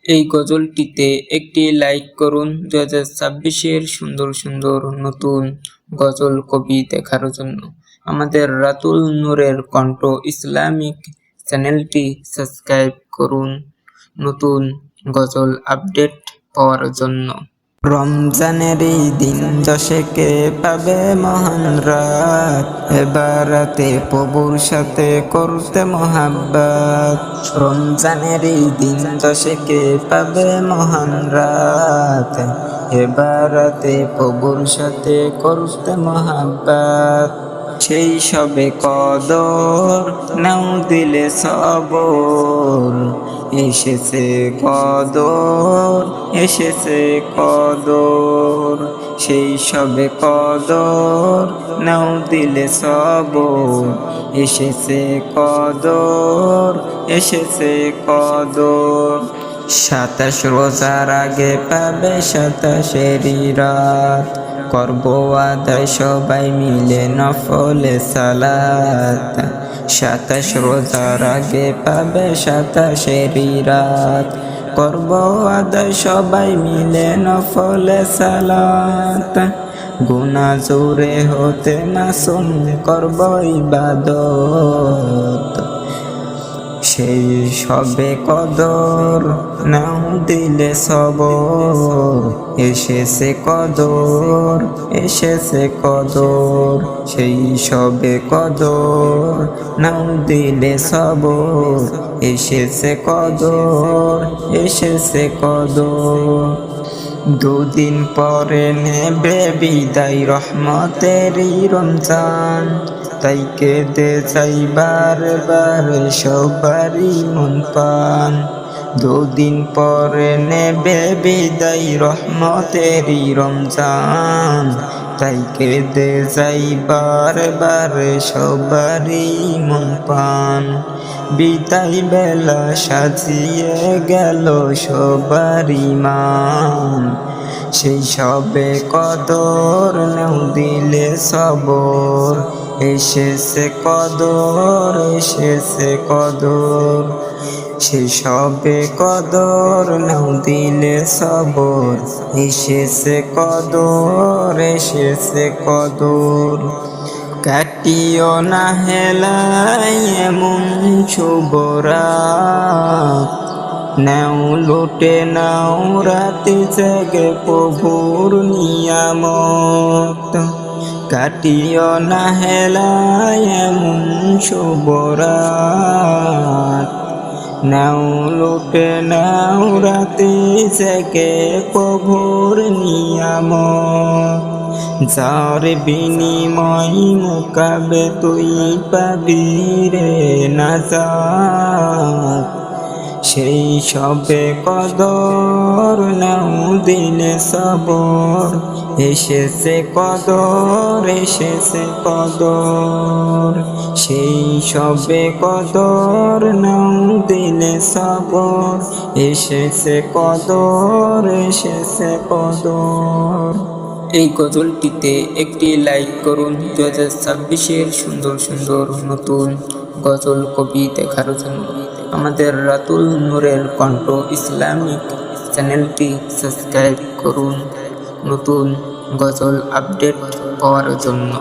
এই গজলটিতে একটি লাইক করুন 2026-এর সুন্দর সুন্দর নতুন গজল কবি দেখার জন্য। আমাদের রাতুল নূরের কণ্ঠ ইসলামিক চ্যানেলটি সাবস্ক্রাইব করুন নতুন গজল আপডেট পাওয়ার জন্য। রমজানের এই দিন দশেকে পাবে মহান রাত, এবারাতে প্রভুর সাথে করতে মহাব্বত। রমজানের এই দিন দশেকে পাবে মহান রাত, এবারাতে প্রভুর সাথে করতে মহাব্বত। সেই সবে কদর নাও দিলে সবর, এসেছে কদর এসেছে কদর। সেই সবে কদর নাও দিলে সবর, এসেছে কদর এসেছে কদর। 27 রোজার আগে পাবে 27 রাত, করব আদায় সবাই মিলে নফলে সালাত। 27 রোজার আগে পাবে 27 রাত, করব আদায় সবাই মিলে নফলে সালাত। গুনাহ জোরে হতে মাসুম করব ইবাদত, সেই সবে কদর নাও দিলে সবর, এসেছে কদর এসেছে কদর। সেই সবে কদর নাও দিলে সবর, এসেছে কদর এসেছে কদর। দুদিন পরে নেবে বিদায় রহমতেরই রমজান, তাই কেঁদে যাই বারবার সবারই মন প্রাণ। দুদিন পরে নেবে বিদায় রহমতেরই রমজান, তাই কেঁদে যাই বারবার সবারই মন প্রাণ। বিদায় বেলা সাজিয়ে গেল সবারই মান, সেই সবে কদর নাও দিলে সবর, এসেছে কদর এসেছে কদর। সেই সবে কদর নাও দিলে সবর, এসেছে কদর এসেছে কদর। কাটিও না হেলায় এমন শুভ রাত, নাও লুটে নাও রাতে জেগে প্রভুর নিয়ামত। কাটিও না হেলায় এমন শুভ রাত, নাও লুটে নাও রাতে জেগে প্রভুর নিয়ামত। যার বিনিময় মুকাবে তুই পাবি রে নাজাত, সেই সবে কদর নাও দিলে সবর, এসেছে কদর এসেছে কদর। সেই সবে কদর নাও দিলে সবর, এসেছে কদর এসেছে কদর। এই গজলটিতে একটি লাইক করুন 2026-এর সুন্দর সুন্দর নতুন গজল কবি দেখার জন্য। আমাদের রাতুল নূরের কণ্ঠ ইসলামিক চ্যানেলটি সাবস্ক্রাইব করুন নতুন গজল আপডেট পাওয়ার জন্য।